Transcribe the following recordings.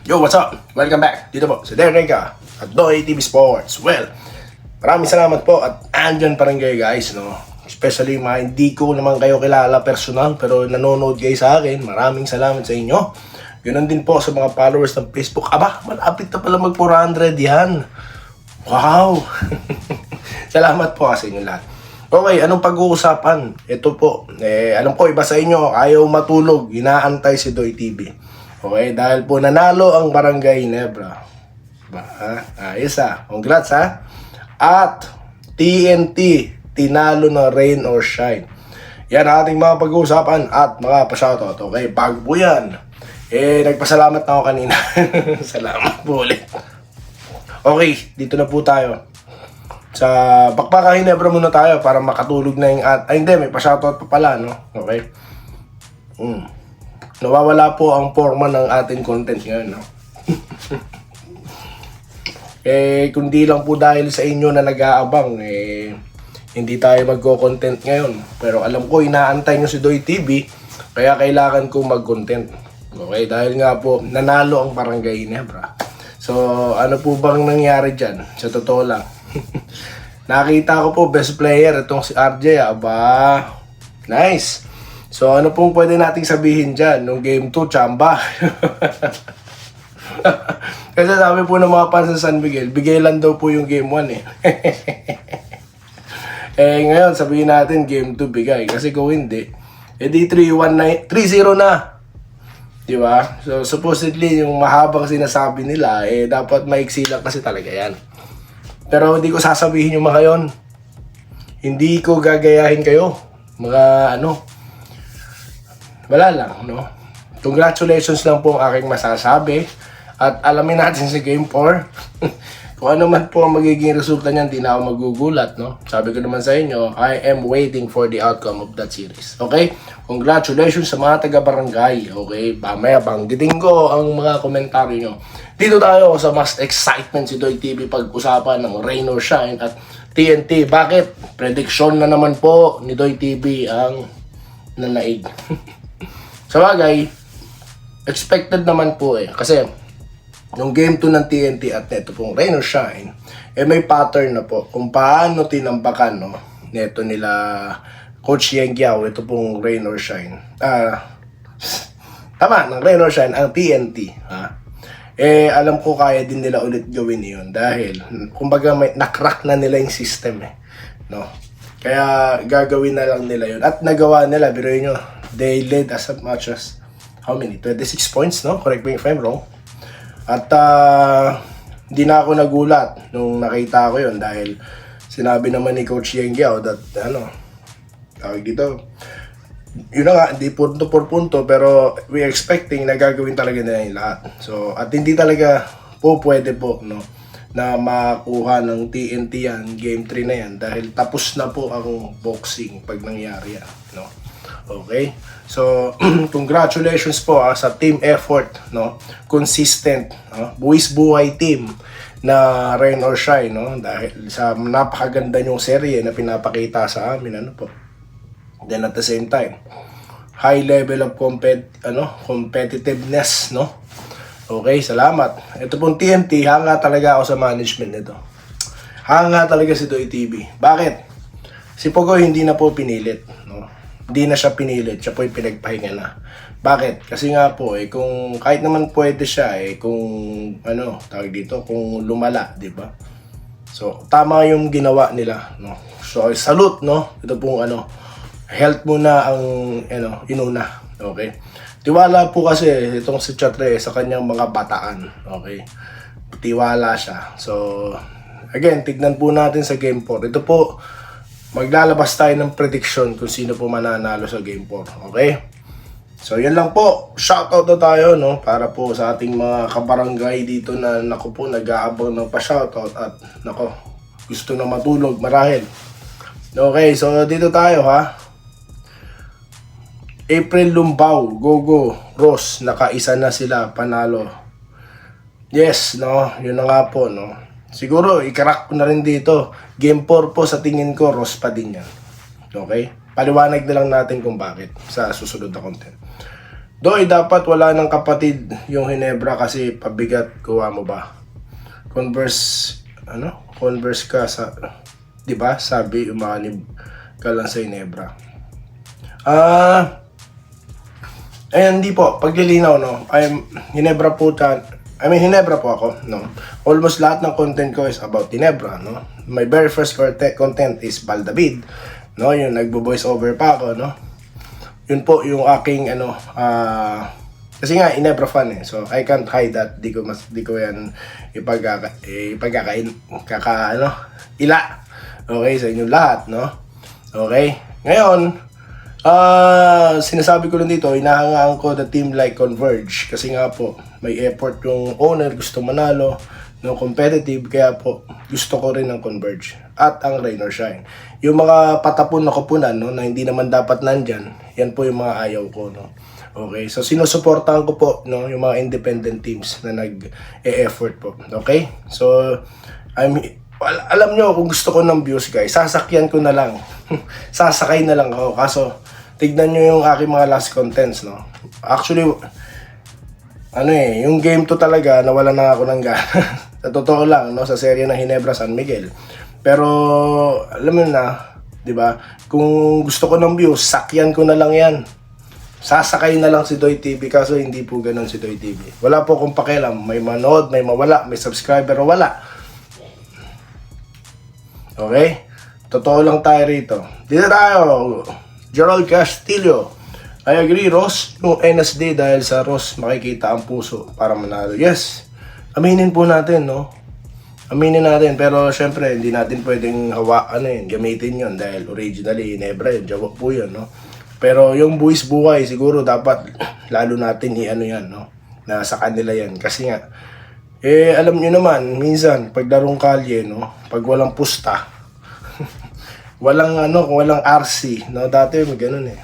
Yo, what's up? Welcome back. Dito po, si Derrega at Doy TV Sports. Well, maraming salamat po at andyan pa rin kayo guys, no? Especially mga hindi ko naman kayo kilala personal pero nanonood kayo sa akin. Maraming salamat sa inyo. Ganun din po sa mga followers ng Facebook. Aba, malapit na pala mag 400 yan. Wow! Salamat po sa inyo lahat. Okay, anong pag-uusapan? Ito po, alam ko iba sa inyo, ayaw matulog, inaantay si Doy TV. Okay, dahil po nanalo ang Barangay Ginebra. Ayos congrats At TNT, tinalo na rain or shine. Yan ang ating mga pag-uusapan at mga pa-shoutout. Okay, bago po yan. Nagpasalamat na ako kanina. Salamat po ulit. Okay, dito na po tayo. Sa Bakbakan Ginebra muna tayo para makatulog na yung hindi, may pa-shoutout pa pala, no? Okay. Nawawala po ang forma ng ating content ngayon, no? Kundi lang po dahil sa inyo na nag-aabang, hindi tayo magko-content ngayon. Pero alam ko, inaantay nyo si Doy TV, kaya kailangan ko mag-content. Okay, dahil nga po, nanalo ang Barangay Ginebra. So, ano po bang nangyari dyan? Sa totoo lang. Nakita ko po, best player, itong si RJ, aba, nice. So, ano pong pwede nating sabihin dyan? Nung game 2, chamba. Kasi sabi po ng mga fans sa San Miguel, bigay lang daw po yung game 1 ngayon, sabihin natin game 2 bigay. Kasi kung hindi, di 3-0 na. Diba? So, supposedly, yung mahabang sinasabi nila, dapat maiksi lang kasi talaga yan. Pero hindi ko sasabihin yung mga yon. Hindi ko gagayahin kayo. Mga wala lang, no? Congratulations lang po ang aking masasabi. At alamin natin sa Game 4. Kung ano man po ang magiging resulta niyan, di na ako magugulat, no? Sabi ko naman sa inyo, I am waiting for the outcome of that series. Okay? Congratulations sa mga taga-barangay. Okay? Mamaya banggitin ko ang mga komentaryo nyo. Dito tayo sa mas excitement si Doy TV pag-usapan ng Rain or Shine at TNT. Bakit? Prediction na naman po ni Doy TV ang nanaig. Sa bagay, expected naman po kasi nung game 2 ng TNT at neto pong Rain or Shine, may pattern na po kung paano tinambakan, no? Neto nila Coach Yengyao, ito pong Rain or Shine. Tama, ng Rain or Shine, ang TNT, alam ko kaya din nila ulit gawin yun dahil, kumbaga, may nakrack na nila yung system, no? Kaya, gagawin na lang nila yun. At nagawa nila, biruin nyo, they led as much as, how many? 26 points, no? Correct me if I'm wrong. At, hindi na ako nagulat nung nakita ko yun dahil sinabi naman ni Coach Yengyao that, tawag dito, yun na nga, hindi punto por punto, pero we expecting na gagawin talaga nila yung lahat. So, at hindi talaga po pwede po, no, na makuha ng TNT yan, game 3 na yan, dahil tapos na po ang boxing pag nangyari yan, no? Okay? So, congratulations po sa team effort, no? Consistent, no? Buwis buhay team na Rain or Shine, no? Dahil sa napakaganda yung serye na pinapakita sa amin, Then at the same time, high level of competitiveness, no? Okay, salamat. Ito pong TNT, hanga talaga ako sa management nito. Hanga talaga si Doy TV. Bakit? Si Pogoy hindi na po pinilit, no? Hindi na siya pinilit, siya po yung pinagpahinga na. Bakit? Kasi nga po, kung kahit naman pwede siya, kung tawag dito, kung lumala, di ba? So, tama yung ginawa nila, no? So, salute, no? Ito pong health muna ang inuna, okay? Tiwala po kasi itong si Chatre sa kanyang mga bataan, okay? Tiwala siya. So, again, tignan po natin sa Game 4. Ito po, maglalabas tayo ng prediction kung sino po mananalo sa Game 4, okay? So, yan lang po. Shoutout na tayo, no? Para po sa ating mga kabarangay dito na, nag-aabang ng pa-shoutout at, gusto na matulog, marahil. Okay, so dito tayo, April Lumbao, Gogo, Ross, nakaisa na sila, panalo. Yes, no? Yun na nga po, no? Siguro, ikarak ko na rin dito. Game 4 po sa tingin ko, Ross pa din yan. Okay? Paliwanag na lang natin kung bakit sa susunod na content. Doy, dapat wala ng kapatid yung Hinebra kasi pabigat, kuha mo ba? Converse ka sa, di ba? Sabi, umanib ka lang sa Hinebra. Ayan, hindi po. Paglilinaw, no? Hinebra po ako, no? Almost lahat ng content ko is about Hinebra, no? My very first content is Baldavid, no? Yung nagbo-voice over pa ako, no? Yun po yung aking, kasi nga, Hinebra fan eh. So, I can't hide that. Di ko yan ila. Okay, sa inyong lahat, no? Okay? Ngayon, sinasabi ko lang dito, inahangaan ko the team like Converge kasi nga po may effort yung owner, gusto manalo, no, competitive, kaya po gusto ko rin ng Converge at ang Rain or Shine. Yung mga patapon na kupunan, no, na hindi naman dapat nandyan, yan po yung mga ayaw ko, no. Okay, so sinusuportahan ko po, no, yung mga independent teams na nag-e-effort po. Okay? So alam nyo, kung gusto ko ng views, guys, sasakyan ko na lang. Sasakay na lang ako. Kaso, tignan nyo yung aking mga last contents, no? Actually, yung game to talaga, nawala na ako ng gana. Sa totoo lang, no? Sa serye ng Hinebra San Miguel. Pero, alam mo na, di ba? Kung gusto ko ng views, sakyan ko na lang yan. Sasakay na lang si Doy TV, kaso hindi po ganun si Doy TV. Wala po akong pakialam. May manood, may mawala, may subscriber o wala. Okay? Totoo lang tayo rito. Dito tayo. Gerald Castillo. I agree, Ross. Yung NSD dahil sa Ross makikita ang puso para manalo. Yes. Aminin po natin, no? Aminin natin. Pero syempre, hindi natin pwedeng gamitin yon dahil originally, Hinebra yun. Jawa po yun, no? Pero yung buwis buhay, siguro dapat lalo natin yan, no? Na sa kanila yan. Kasi nga, alam nyo naman, minsan, pag larong kalye, no? Pag walang pusta, walang RC, no? Dati may ganun eh.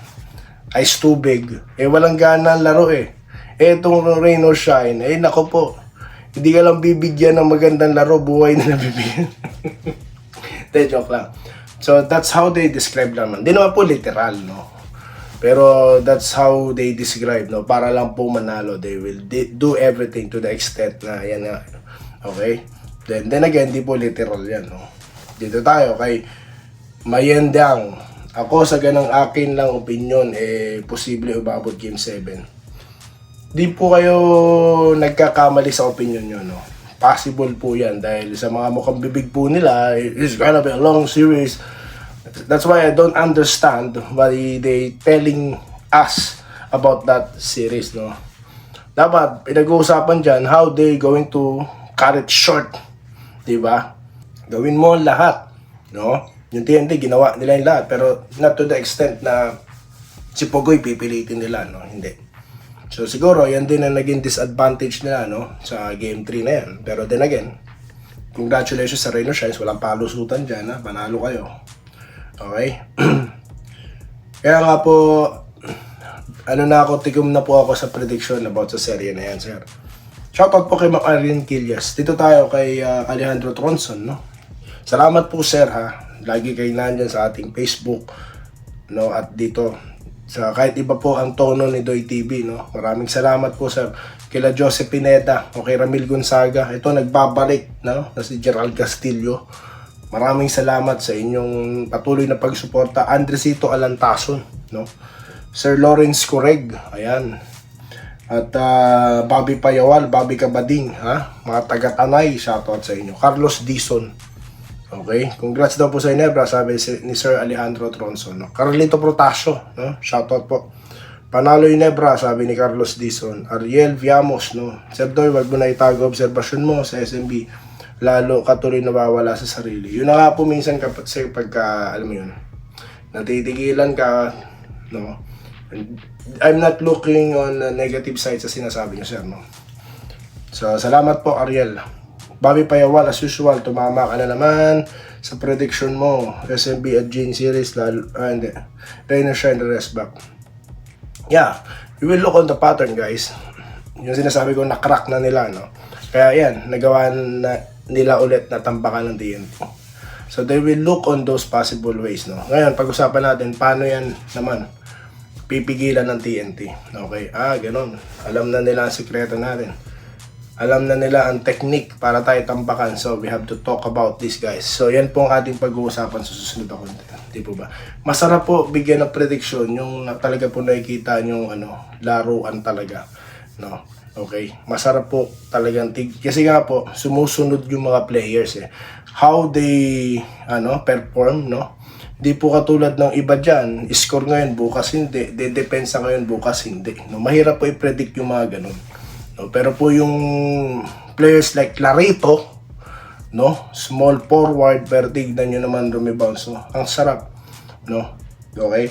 Ice tubig. Walang gana ang laro eh. Itong Rain or Shine, nako po. Hindi ka lang bibigyan ng magandang laro, buhay na nabibigyan. Joke lang. So, that's how they describe naman. Di naman po literal, no? Pero that's how they describe, no? Para lang po manalo, they will do everything to the extent na yan nga. Okay? Then again, di po literal yan, no? Dito tayo kay Mayendang. Ako sa ganang akin lang opinion, posible umabot Game 7. Di po kayo nagkakamali sa opinion nyo, no? Possible po yan dahil sa mga mukhang bibig po nila, it's gonna be a long series. That's why I don't understand why they telling us about that series, no? Dapat pinag-uusapan dyan how they going to cut it short, di ba? Gawin mo lahat, no? Yung TNT ginawa nila yung lahat, pero not to the extent na si Pogoy pipilitin nila, no? Hindi. So siguro yan din ang naging disadvantage nila, no, sa game 3 na yan. Pero then again, congratulations sa Rain or Shine, walang palusutan dyan, ha? Panalo kayo. Okay? Kaya nga po, tikom na po ako sa prediction about sa serye na yan, sir. Shoutout po kay Macarin Quillas. Dito tayo kay Alejandro Tronson, no? Salamat po, sir, ha? Lagi kayo nandyan sa ating Facebook, no? At dito, sa kahit iba po ang tono ni Doy TV, no? Maraming salamat po, sir. Kila Joseph Pineda, o kay Ramil Gonzaga. Ito, nagbabalik, no? Na si Gerald Castillo. Maraming salamat sa inyong patuloy na pagsuporta. Andresito Alantason, no? Sir Lawrence Correg, ayan. At Bobby Payawal, Bobby Kabading, ha? Mga taga-Tanay, shoutout sa inyo. Carlos Dison. Okay? Congrats daw po sa Hinebra, sabi ni Sir Alejandro Tronson, no? Carlito Protasio, no? Shoutout po. Panalo Hinebra, sabi ni Carlos Dison. Ariel Viamos, no? Sir Doy, wag mo na itago obserbasyon mo sa SMB. Lalo ka tuloy nawawala sa sarili. Yun na nga po minsan kapag pagka, alam mo yun, natitigilan ka, no? I'm not looking on the negative side sa sinasabi niyo, sir, no? So, salamat po, Ariel. Bobby Payawal, as usual, tumama ka na naman sa prediction mo. SMB at Gene Series, hindi. Rain or Shine, the rest back. Yeah, we will look on the pattern, guys. Yung sinasabi ko, na-crack na nila, no? Kaya yan, nagawa na nila ulit na tambakan ng TNT. So they will look on those possible ways, no? Ngayon, pag-usapan natin paano yan naman pipigilan ng TNT. Okay? Ganun. Alam na nila ang sikreto natin. Alam na nila ang technique para tayo tampakan. So, we have to talk about this, guys. So, yan po ang ating pag-uusapan sa susunod na content. Di po ba? Masarap po bigyan ng prediction yung talaga po nakikita yung laruan talaga. No? Okay? Masarap po talagang kasi nga po, sumusunod yung mga players eh. How they perform, no? Di po katulad ng iba dyan, score ngayon, bukas hindi. Depensa ngayon, bukas hindi. No? Mahirap po i-predict yung mga ganun. No? Pero po yung players like Clarito, no? Small forward, pero tignan nyo naman rumibounce. No? Ang sarap. No? Okay?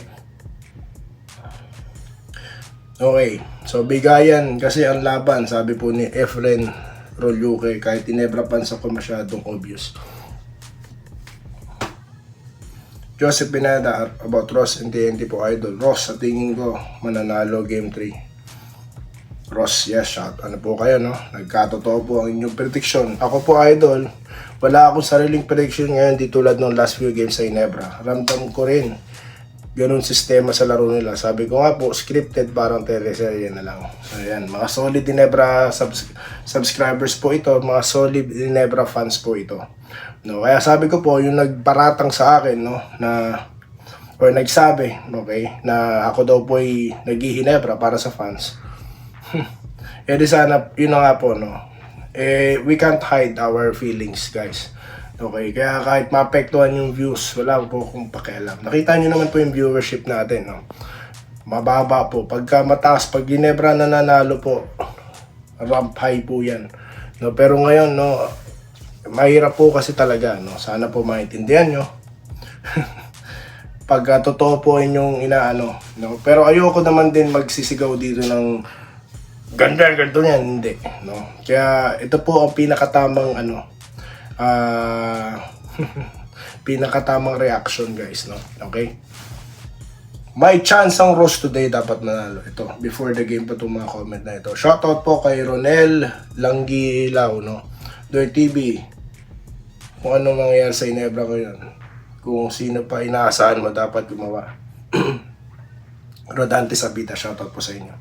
Okay. So, bigayan kasi ang laban, sabi po ni Efren Rolyuke, kahit inebra pansa ko masyadong obvious. Joseph Pineda about Ross and TNT po, idol. Ross, sa tingin ko, mananalo game 3. Ross, yes, shot. Ano po kayo, no? Nagkatotoo po ang inyong prediction. Ako po, idol, wala akong sariling prediction ngayon di tulad ng last few games sa Ginebra. Ramdam ko rin ganun sistema sa laro nila. Sabi ko nga po, scripted, parang teleserye na lang. So, ayan, mga solid Ginebra subscribers po ito, mga solid Ginebra fans po ito. No, kaya sabi ko po, yung nagparatang sa akin, no, or nagsabi, okay, na ako daw po ay naghihinebra para sa fans. Di sana, yun na nga po, no. We can't hide our feelings, guys. Okay, kaya kahit maapektuhan yung views, wala po akong pakialam. Nakita nyo naman po yung viewership natin, no. Mababa po. Pagka mataas, pag Ginebra nananalo po, ramp high po yan. No, pero ngayon, no, mahirap po kasi talaga, no. Sana po maintindihan nyo. Pag totoo po inyong inaano, no. Pero ayoko naman din magsisigaw dito ng ganito niyan, hindi, no. Kaya ito po ang pinakatamang pinakatamang reaction, guys, no. Okay? May chance ang Ross today, dapat manalo. Ito, before the game pa itong mga comment na ito. Shoutout po kay Ronel Langgilaw, no. Doy TV. Kung ano mangyayari sa Ginebra ko yun. Kung sino pa inaasahan mo dapat gumawa. Rodante Sabita, shoutout po sa inyo.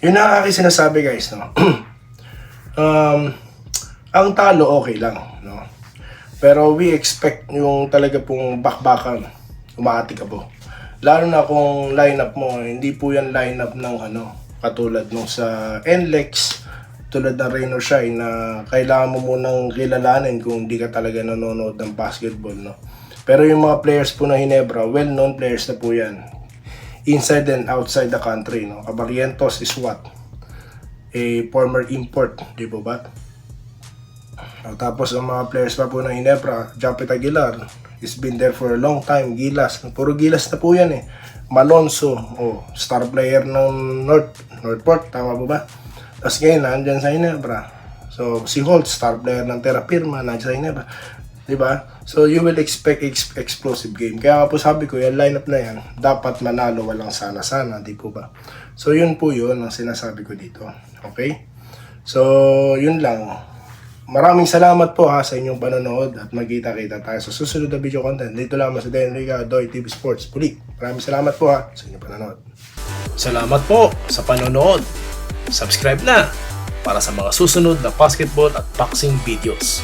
Yun ang aking sinasabi, guys, no. Ang talo okay lang, no. Pero we expect yung talaga pong bakbakan, umaati ka po. Lalo na kung lineup mo, hindi po yan lineup ng katulad nung sa NLEX, tulad ng Rain or Shine, na kailangan mo munang kilalanin kung hindi ka talaga nanonood ng basketball, no. Pero yung mga players po ng Ginebra, well-known players na po yan. Inside and outside the country, no. Cabarrientos is what? A former import, di po ba? Tapos ang mga players pa po ng Ginebra, Japet Aguilar, he's been there for a long time. Gilas, puro Gilas na po yan eh. Malonzo, star player ng Northport, tama po ba? Tapos ngayon, nandyan sa Ginebra. So, si Holt, star player ng Terra Firma, nandyan sa Ginebra. Diba? So, you will expect explosive game. Kaya po sabi ko, yung lineup na yan, dapat manalo, walang sana-sana, di po ba? So, yun po yun ang sinasabi ko dito. Okay? So, yun lang. Maraming salamat po sa inyong panonood at magkita-kita tayo sa susunod na video content. Dito lamang sa Denrica, Doy TV Sports. Puli, maraming salamat po sa inyong panonood. Salamat po sa panonood. Subscribe na para sa mga susunod na basketball at boxing videos.